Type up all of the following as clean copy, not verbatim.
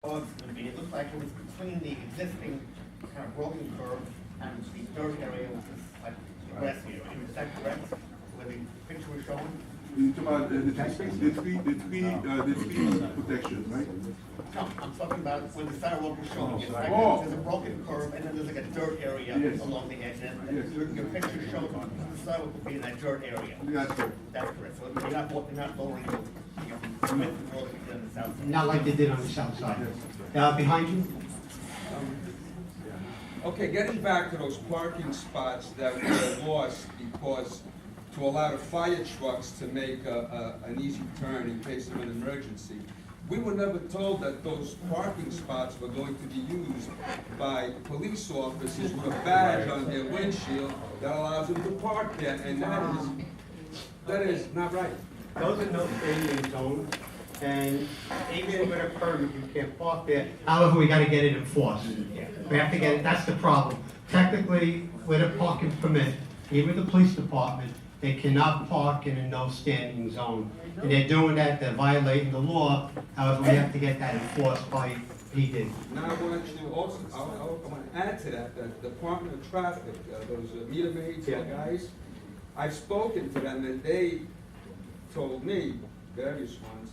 It looked like it was between the existing kind of broken curve and the dirt area, which is like the grass area. Is that correct? Where the picture was shown? You talk about the three protections, right? No, I'm talking about when the sidewalk was shown. It's like Oh. there's a broken curve and then there's like a dirt area Yes. along the edge. And Yes. your picture showed the sidewalk would be in that dirt area. That's correct. That's correct. So you're not lowering the width of the road on the south side. Not like they did on the south side. Behind you? Okay, getting back to those parking spots that were lost because to allow the fire trucks to make an easy turn in case of an emergency. We were never told that those parking spots were going to be used by police officers with a badge on their windshield that allows them to park there, and that is not right. Those are no standing zones, and even with a permit, you can't park there. However, we gotta get it enforced. We have to get it, that's the problem. Technically, with a parking permit, even the police department, they cannot park in a no standing zone. And they're doing that, they're violating the law, however, we have to get that enforced by PD. Now, I want to also, I want to add to that, the Department of Traffic, those meter maids, guys, I've spoken to them, and they told me, various ones,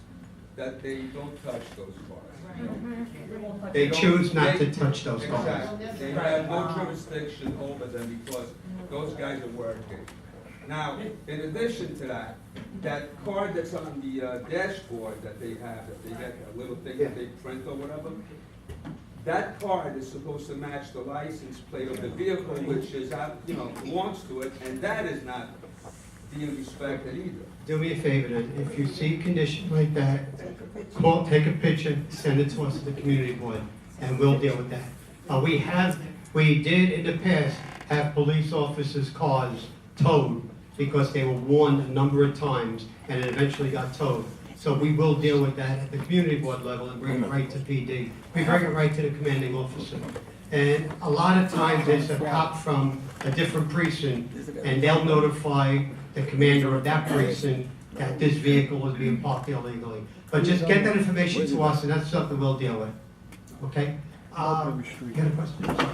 that they don't touch those cars. They choose not to touch those cars. Exactly. They have no jurisdiction over them because those guys are working. Now, in addition to that, that card that's on the dashboard that they have, that they get a little thing that they print or whatever, that card is supposed to match the license plate of the vehicle, which is, belongs to it, and that is not being respected either. Do me a favor then, if you see a condition like that, take a picture, send it to us at the community board, and we'll deal with that. We did in the past have police officers' cars towed because they were warned a number of times and it eventually got towed. So we will deal with that at the community board level and bring it right to PD. We bring it right to the commanding officer. And a lot of times there's a cop from a different precinct and they'll notify the commander of that precinct that this vehicle is being parked illegally. But just get that information to us and that's something we'll deal with. Okay? You got a question? Sorry.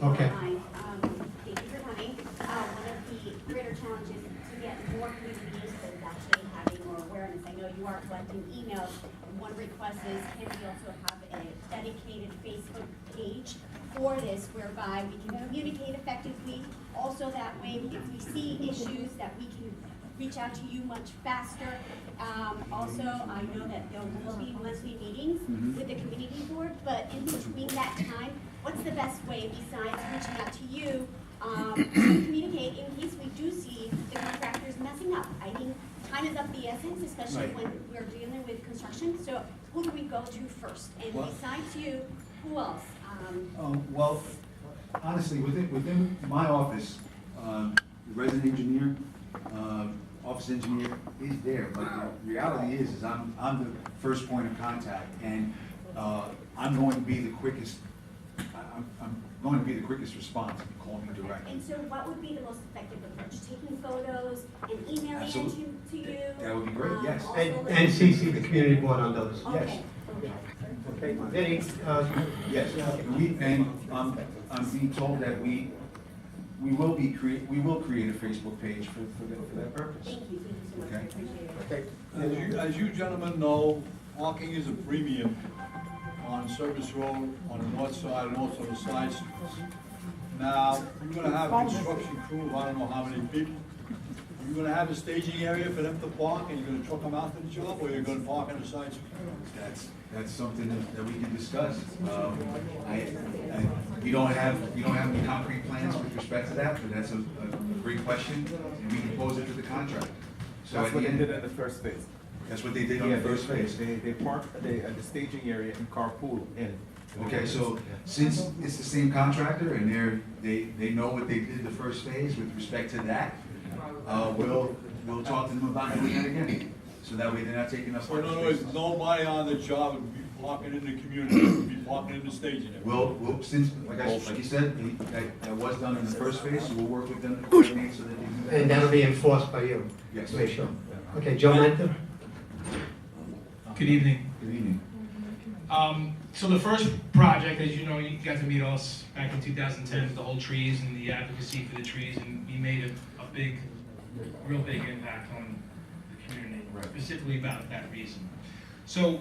Okay. Thank you for coming. One of the greater challenges to get more communities that is actually having more awareness. I know you are collecting emails. One request is, can we also have a dedicated Facebook page for this whereby we can communicate effectively? Also that way, if we see issues that we can reach out to you much faster. Also, I know that there will be monthly meetings with the community board, but in between that time, what's the best way besides reaching out to you to communicate in case we do see the contractors messing up? I think time is of the essence, especially when we're dealing with construction. So who do we go to first? And besides you, who else? Well, honestly, within my office, the resident engineer, office engineer is there, but the reality is I'm the first point of contact, and I'm going to be the quickest. I'm going to be the quickest response if you call me directly. And so what would be the most effective approach? Taking photos and emailing Absolutely. it to you? That would be great, yes. Also And CC the community board on those. Okay. Okay, Vinny, Yes, I'm being told that we will create a Facebook page for that purpose. Thank you so much. I Okay. appreciate it. okay. As you gentlemen know, parking is a premium on Service Road, on the north side and also the side streets. Now, you're gonna have a construction crew of I don't know how many people. You're gonna have a staging area for them to park, and you're gonna truck them out to the job, or you're gonna park on the side street? That's something that we can discuss. We don't have any concrete plans with respect to that, but that's a great question, and we can pose it to the contractor. So That's at what the they end, did at the first phase. that's what they did on the first phase. They parked at the staging area and carpool in. Okay, so since it's the same contractor and they know what they did the first phase with respect to that, we'll talk to them about doing that again. So that way they're not taking up. So in other words, nobody on the job would be parking in the community, would be parking in the staging area. Well, since, like you said, that was done in the first phase, so we'll work with them to coordinate so that they do that. And that'll be enforced by you? Yes. Make sure. Okay, Joe Manta? Good evening. Good evening. So the first project, as you know, you got to meet us back in 2010 with the whole trees and the advocacy for the trees, and we made a big, real big impact on the community, specifically about that reason. So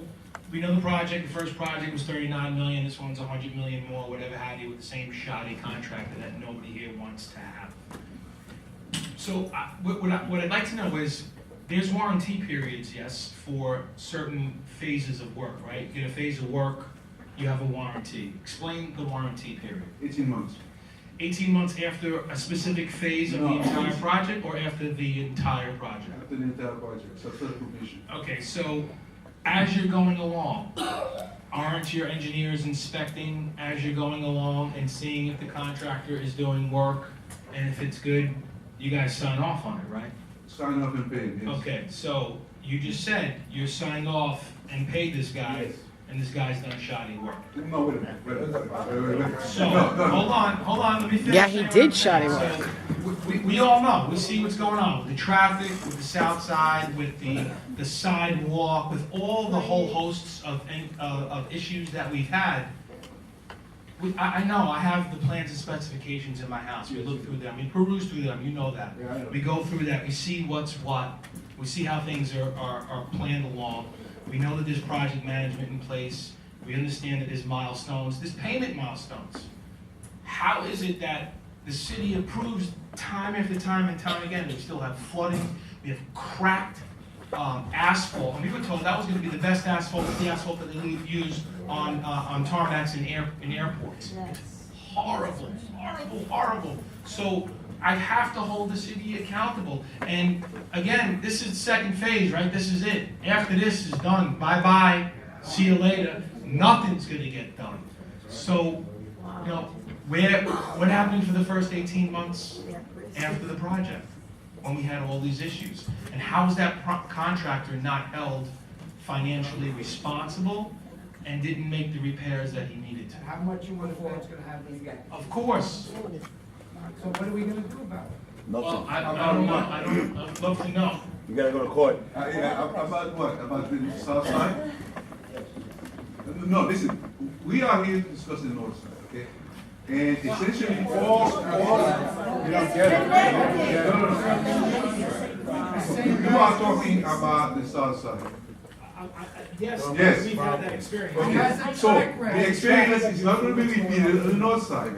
we know the project, the first project was 39 million, this one's 100 million more, whatever have you, with the same shoddy contractor that nobody here wants to have. So what I'd like to know is, there's warranty periods, yes, for certain phases of work, right? You get a phase of work, you have a warranty. Explain the warranty period. 18 months. 18 months after a specific phase of the entire project, or after the entire project? After the entire project, successful completion. Okay, so as you're going along, aren't your engineers inspecting as you're going along and seeing if the contractor is doing work, and if it's good, you guys sign off on it, right? Sign up and pay, yes. Okay, so you just said you signed off and paid this guy, Yes. and this guy's done shoddy work. No, wait a minute. So, No, hold on, let me finish. Yeah, he saying what did I'm shoddy saying. work. So, we all know, we see what's going on with the traffic, with the south side, with the sidewalk, with all the whole hosts of issues that we've had. I know, I have the plans and specifications in my house, we look through them, we peruse through them, you know that. Yeah, I know. We go through that, we see what's what, we see how things are planned along. We know that there's project management in place, we understand that there's milestones, there's payment milestones. How is it that the city approves time after time and time again, we still have flooding, we have cracked asphalt, and we were told that was gonna be the best asphalt, the asphalt that they use on tarmacs in airports. It's horrible, horrible, horrible. So I have to hold the city accountable. And again, this is the second phase, right? This is it. After this is done, bye-bye, see you later. Nothing's gonna get done. So, you know, what happened for the first 18 months after the project, when we had all these issues? And how is that contractor not held financially responsible and didn't make the repairs that he needed to? How much you want to bet it's gonna have these guys? Of course. So what are we gonna do about it? Well, I don't know. I'd love to know. You gotta go to court. Yeah, about what? About the south side? No, listen, we are here discussing the north side, okay? And essentially, all. You don't get it. No. You are talking about the south side. Yes, Yes. we've had that experience. Okay, so the experience is not going to be repeated on the north side.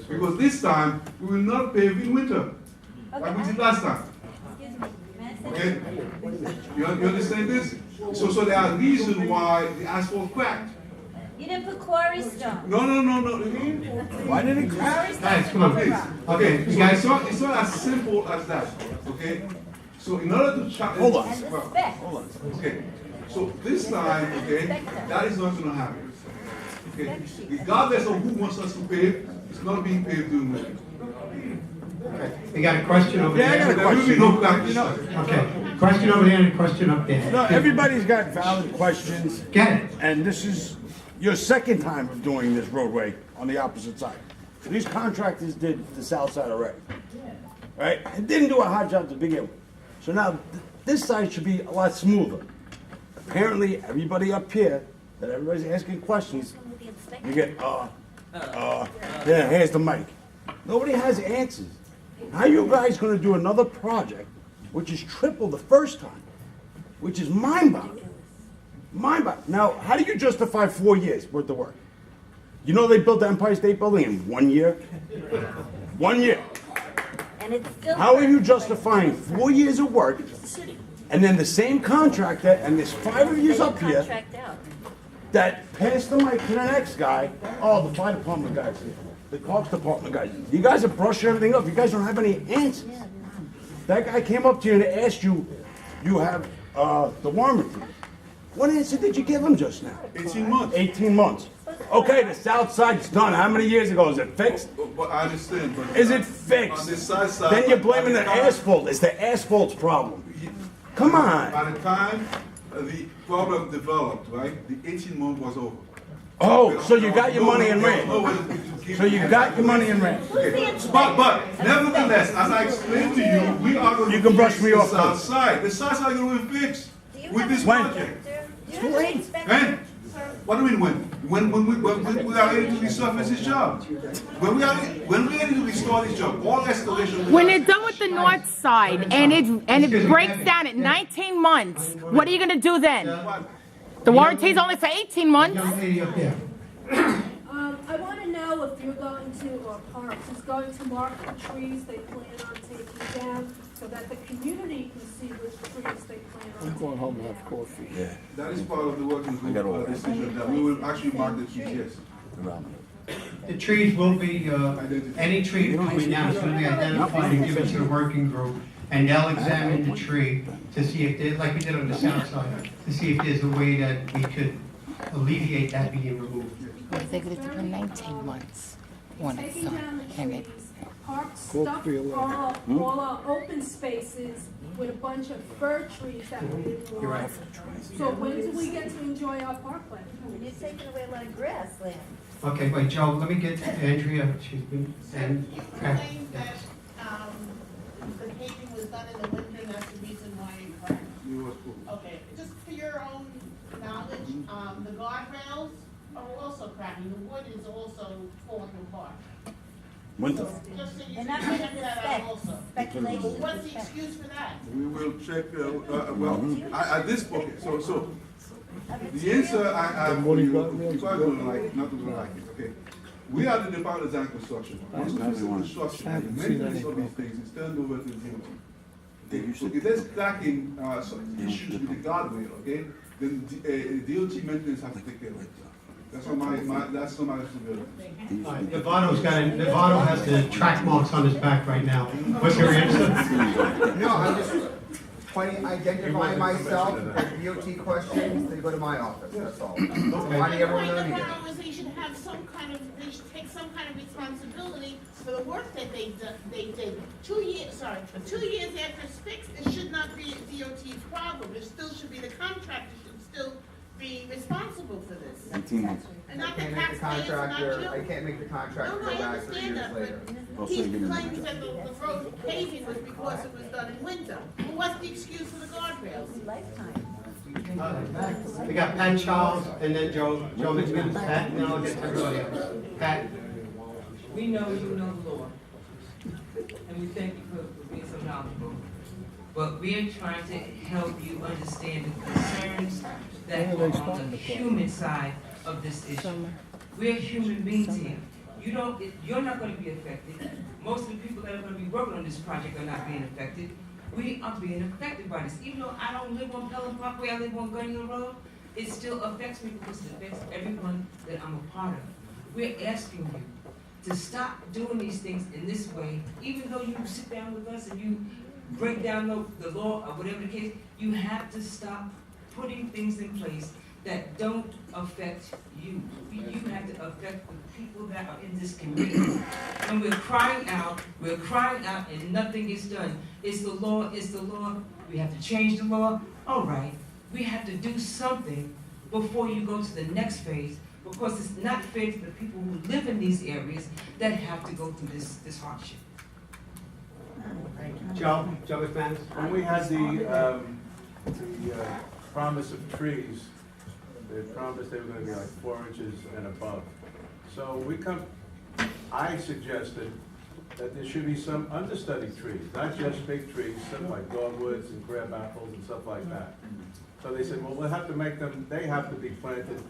Because this time, we will not pave in winter, like we did last time. Okay? You understand this? So there are reasons why the asphalt cracked. You didn't put quarry stone. No. Why did it crack? Guys, come on. Please. Okay, so it's not as simple as that, okay? So in order to challenge. Hold on. And the Well, specs. Hold on. okay, so this time, okay, that is not gonna happen. Okay, regardless of who wants us to pave, it's not being paved during winter. We got a question over Yeah, I got there. a There will be no black this time. Okay, question over there and a question up there. No, everybody's got valid questions, Get it? and this is your second time of doing this roadway on the opposite side. So these contractors did the south side already, right? And didn't do a hot job to begin with. So now, this side should be a lot smoother. Apparently, everybody up here, that everybody's asking questions, you get, yeah, here's the mic. Nobody has answers. How you guys gonna do another project, which is triple the first time, which is mind-boggling? Mind-boggling. Now, how do you justify 4 years worth of work? You know they built the Empire State Building in 1 year? 1 year. And it's still. How are you justifying 4 years of work, and then the same contractor, and there's 5 of you up here, Contract out. that pass the mic to the next guy? Oh, the fire department guys, the cops department guys. You guys are brushing everything up. You guys don't have any answers. That guy came up to you and asked you, you have the warranty. What answer did you give him just now? 18 months. 18 months. Okay, the south side's done. How many years ago? Is it fixed? But I understand, but. Is it On fixed? the south side. Then you're blaming the by time- asphalt. It's the asphalt's problem. Come on. By the time the problem developed, right, the 18 month was over. Oh, so you got your money in There was no rent. way to keep- So you got your money in rent. Okay. But nevertheless, as I explained to you, we are going to. You can brush fix me the off, south though. side. The south side is going to be fixed Do you with have this a When? project. Do you Too have an late. inspector When? for What do you mean when? When we are ready to resurface this job. When we are ready to restore this job, all restoration. When they're done with the north side and it breaks down at 19 months, what are you gonna do then? The warranty's only for 18 months. Young lady up there. I want to know if you're going to, or Parks is going to mark the trees they plan on taking down so that the community can see which trees they plan on taking down. to have coffee. Yeah. That is part of the working group decision that we will actually mark the trees, yes. The trees will be, any tree between now, will be identified and given to the working group, and they'll examine the tree to see if there, like we did on the south side, to see if there's a way that we could alleviate that being removed. They're gonna do 19 months. Taking down the trees, Parks stuck all our open spaces with a bunch of fir trees that we didn't want. You're right. So when do we get to enjoy our parkland? You're taking away a lot of grassland. Okay, wait, Joe, let me get to Andrea, she's been, and, You claim that, the paving was done in the winter, and that's the reason why it cracked. Okay, just for your own knowledge, the guardrails are also cracking, the wood is also falling apart. Winter. Just so you And can that's check that out also. speculation. But what's the excuse for that? We will check, at this point, so, the answer I have for you, if I don't like, not to like it, okay? We are the Department of Design and Construction. Once we finish the construction, the maintenance of these things is turned over to the DOT. So if there's cracking, issues with the guardrail, okay, then DOT maintenance has to take care of it. That's not that's not my responsibility. Nevado has the track marks on his back right now. What's your answer? No, I'm just identifying myself, if DOT questions, they go to my office, that's all. Why do you ever The point know of anything? Pelham is they should have some kind of, they should take some kind of responsibility for the work that they did. 2 years after it's fixed, it should not be DOT's problem, it still should be the contractor should still be responsible for this. 18 months. And I not the can't make the taxpayers, and not contractor, you. I can't make the contractor No, go I back 3 understand years that, later. but he claims that the road paving was because it was done in winter. Well, what's the excuse for the guardrails? Lifetime. We got Pat Charles, and then Joe McMillan, Pat, and then I'll get to everybody else. Pat? We know you know the law, and we thank you for being so knowledgeable. But we are trying to help you understand the concerns that are on the human side of this issue. We're human beings here. You're not going to be affected. Most of the people that are going to be working on this project are not being affected. We are being affected by this. Even though I don't live on Pelham Parkway, I live on Gun Hill Road, it still affects me because it affects everyone that I'm a part of. We're asking you to stop doing these things in this way, even though you sit down with us and you break down the law or whatever the case, you have to stop putting things in place that don't affect you. You have to affect the people that are in this community. And we're crying out, and nothing is done. It's the law, we have to change the law. All right, we have to do something before you go to the next phase, because it's not fair to the people who live in these areas that have to go through this hardship. Joe McManus? When we had the promise of trees, they promised they were gonna be like 4 inches and above. So I suggested that there should be some understudy trees, not just big trees, some like dogwoods and crab apples and stuff like that. So they said, well, we'll have to make them, they have to be planted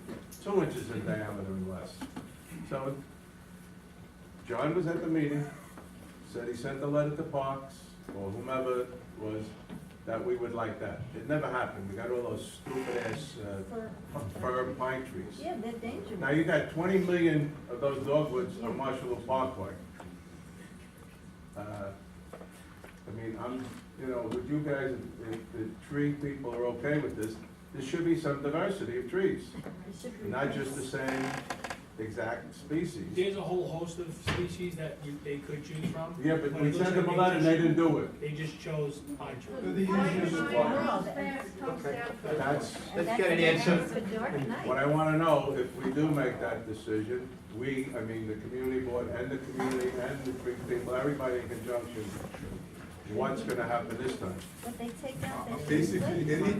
2 inches in diameter and less. So John was at the meeting, said he sent a letter to Parks, or whomever it was, that we would like that. It never happened. We got all those stupid ass fir pine trees. Yeah, they're dangerous. Now you got 20 million of those dogwoods on Marshall Parkway. I mean, with you guys, if the tree people are okay with this, there should be some diversity of trees. Not just the same exact species. There's a whole host of species that they could choose from. Yeah, but we sent them a letter and they didn't do it. They just chose pine trees. Let's get an answer. What I want to know, if we do make that decision, the community board and the community and the tree people, everybody in conjunction, what's gonna happen this time. But they take out the. Basically, any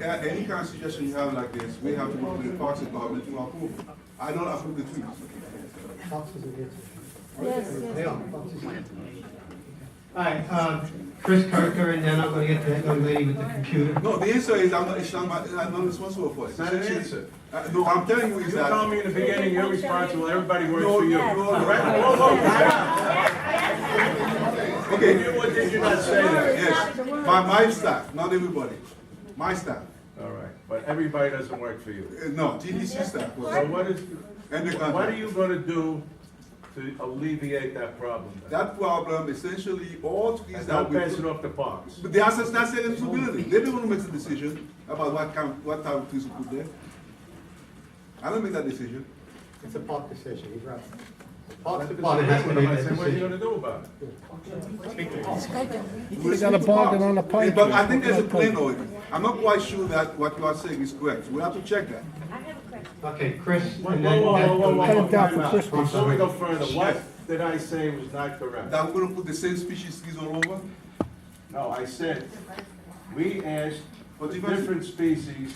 kind of suggestion you have like this, we have to go to the Parks Department to approve. I don't approve the trees. They are. All right, Chris Kirker, and then I'm gonna get to that young lady with the computer. No, the answer is I'm not responsible for it. It's not an answer. No, I'm telling you is You that. told me in the beginning you're responsible, everybody works No, for you. no, no. Right, all over. Okay. What did you not say that? Yes, my staff, not everybody. My staff. All right, but everybody doesn't work for you. No, GDC staff. So what is, And the what contract. are you gonna do to alleviate that problem? That problem, essentially, all trees And that don't we. pass it off the parks. But that's their responsibility. They're the one who makes the decision about what type of trees to put there. I don't make that decision. It's a park decision, he's right. Parks Parks Department has to make that What are you decision. gonna do about it? We gotta bargain on the pipe. But I think there's a plan already. I'm not quite sure that what you are saying is correct. We'll have to check that. Okay, Chris, Whoa, and whoa, then. whoa, whoa, whoa, whoa, Cut it down time for out. Christmas. Before we go further, what did I say was not correct? That we're gonna put the same species trees all over? No, I said, we asked for But you guys- different species